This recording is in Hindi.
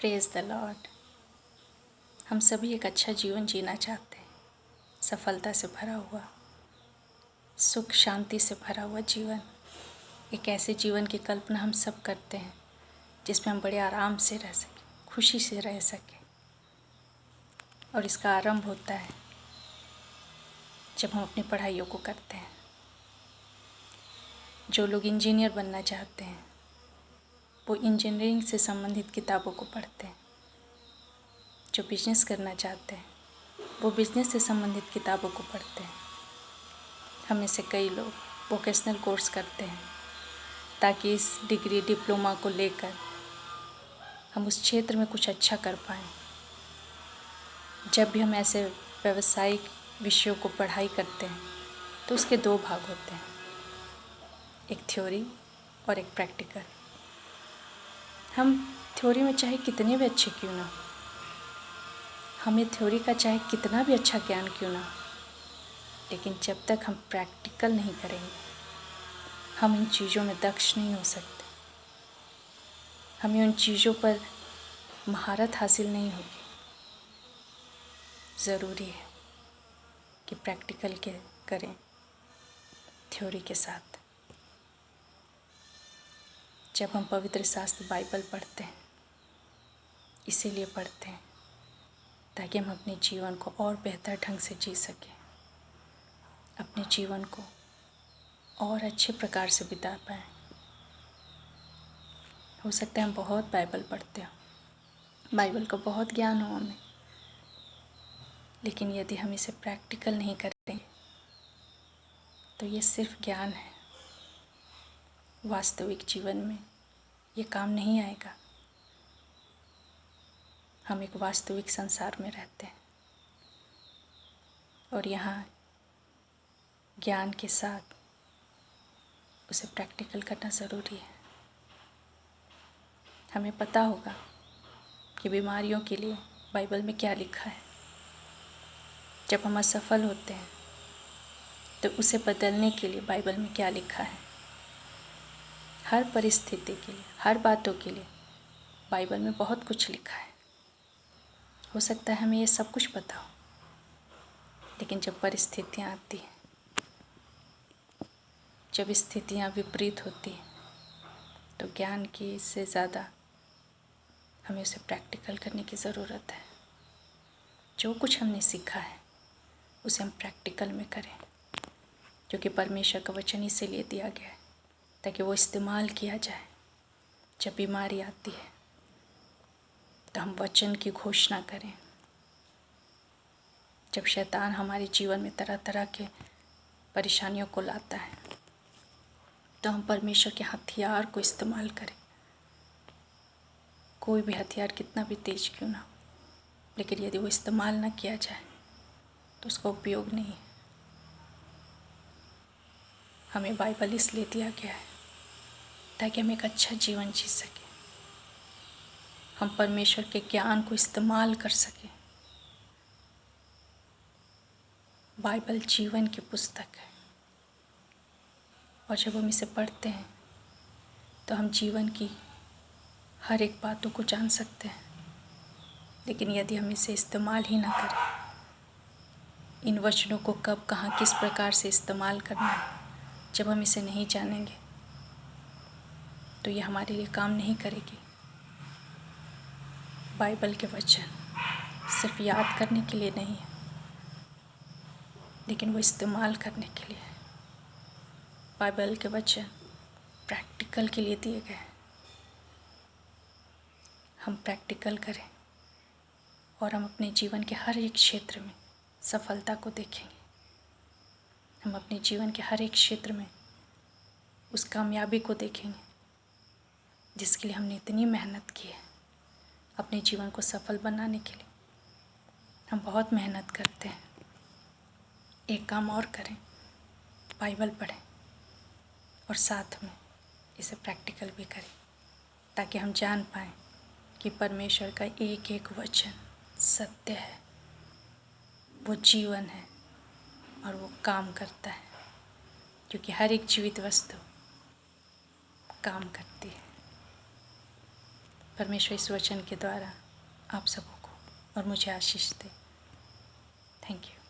Praise the Lord. हम सभी एक अच्छा जीवन जीना चाहते हैं, सफलता से भरा हुआ, सुख शांति से भरा हुआ जीवन। एक ऐसे जीवन की कल्पना हम सब करते हैं जिसमें हम बड़े आराम से रह सकें, खुशी से रह सकें। और इसका आरंभ होता है जब हम अपनी पढ़ाइयों को करते हैं। जो लोग इंजीनियर बनना चाहते हैं वो इंजीनियरिंग से संबंधित किताबों को पढ़ते हैं। जो बिजनेस करना चाहते हैं वो बिजनेस से संबंधित किताबों को पढ़ते हैं। हम में से कई लोग वोकेशनल कोर्स करते हैं ताकि इस डिग्री डिप्लोमा को लेकर हम उस क्षेत्र में कुछ अच्छा कर पाएँ। जब भी हम ऐसे व्यावसायिक विषयों को पढ़ाई करते हैं तो उसके दो भाग होते हैं, एक थ्योरी और एक प्रैक्टिकल। हम थ्योरी में चाहे कितने भी अच्छे क्यों ना, हमें थ्योरी का चाहे कितना भी अच्छा ज्ञान क्यों ना, लेकिन जब तक हम प्रैक्टिकल नहीं करेंगे हम इन चीज़ों में दक्ष नहीं हो सकते। हमें उन चीज़ों पर महारत हासिल नहीं होगी। ज़रूरी है कि प्रैक्टिकल के करें थ्योरी के साथ। जब हम पवित्र शास्त्र बाइबल पढ़ते हैं, इसीलिए पढ़ते हैं ताकि हम अपने जीवन को और बेहतर ढंग से जी सकें, अपने जीवन को और अच्छे प्रकार से बिता पाएँ। हो सकता है हम बहुत बाइबल पढ़ते हो, बाइबल का बहुत ज्ञान हो हमें, लेकिन यदि हम इसे प्रैक्टिकल नहीं करेंगे तो ये सिर्फ ज्ञान है। वास्तविक जीवन में ये काम नहीं आएगा। हम एक वास्तविक संसार में रहते हैं और यहाँ ज्ञान के साथ उसे प्रैक्टिकल करना ज़रूरी है। हमें पता होगा कि बीमारियों के लिए बाइबल में क्या लिखा है। जब हम असफल होते हैं तो उसे बदलने के लिए बाइबल में क्या लिखा है। हर परिस्थिति के लिए, हर बातों के लिए बाइबल में बहुत कुछ लिखा है। हो सकता है हमें ये सब कुछ पता हो, लेकिन जब परिस्थितियाँ आती हैं, जब स्थितियाँ विपरीत होती हैं, तो ज्ञान की से ज़्यादा हमें उसे प्रैक्टिकल करने की ज़रूरत है। जो कुछ हमने सीखा है उसे हम प्रैक्टिकल में करें, क्योंकि परमेश्वर का वचन इसीलिए दिया गया है ताकि वो इस्तेमाल किया जाए। जब बीमारी आती है तो हम वचन की घोषणा करें। जब शैतान हमारे जीवन में तरह तरह के परेशानियों को लाता है तो हम परमेश्वर के हथियार को इस्तेमाल करें। कोई भी हथियार कितना भी तेज क्यों ना हो, लेकिन यदि वो इस्तेमाल ना किया जाए तो उसका उपयोग नहीं है। हमें बाइबल इसलिए दिया गया है ताकि हम एक अच्छा जीवन जी सकें, हम परमेश्वर के ज्ञान को इस्तेमाल कर सकें। बाइबल जीवन की पुस्तक है और जब हम इसे पढ़ते हैं तो हम जीवन की हर एक बातों को जान सकते हैं। लेकिन यदि हम इसे इस्तेमाल ही ना करें, इन वचनों को कब कहाँ किस प्रकार से इस्तेमाल करना है, जब हम इसे नहीं जानेंगे तो ये हमारे लिए काम नहीं करेगी। बाइबल के वचन सिर्फ याद करने के लिए नहीं है, लेकिन वो इस्तेमाल करने के लिए है। बाइबल के वचन प्रैक्टिकल के लिए दिए गए हैं। हम प्रैक्टिकल करें और हम अपने जीवन के हर एक क्षेत्र में सफलता को देखेंगे। हम अपने जीवन के हर एक क्षेत्र में उस कामयाबी को देखेंगे जिसके लिए हमने इतनी मेहनत की है अपने जीवन को सफल बनाने के लिए। हम बहुत मेहनत करते हैं। एक काम और करें, बाइबल पढ़ें और साथ में इसे प्रैक्टिकल भी करें ताकि हम जान पाएँ कि परमेश्वर का एक एक वचन सत्य है, वो जीवन है और वो काम करता है, क्योंकि हर एक जीवित वस्तु काम करती है। परमेश्वर इस वचन के द्वारा आप सबों को और मुझे आशीष दे। Thank you.